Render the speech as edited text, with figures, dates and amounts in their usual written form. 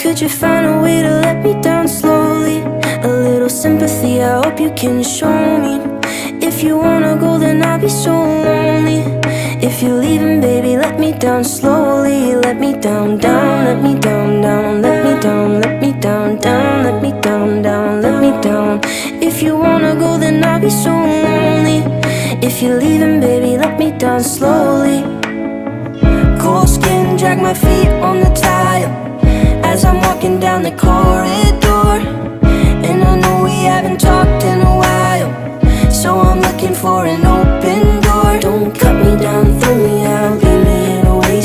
Could you find a way to let me down slowly? A little sympathy, I hope you can show me. If you wanna go, then I'll be so lonely. If you're leaving, baby, let me down slowly. Let me down, down, let me down, down. Let me down, let me down, down. Let me down, down, let me down. If you wanna go, then I'll be so lonely. If you're leaving, baby, let me down slowly. Cold skin, drag my feet on the tile as I'm walking down the corridor. And I know we haven't talked in a while, so I'm looking for an open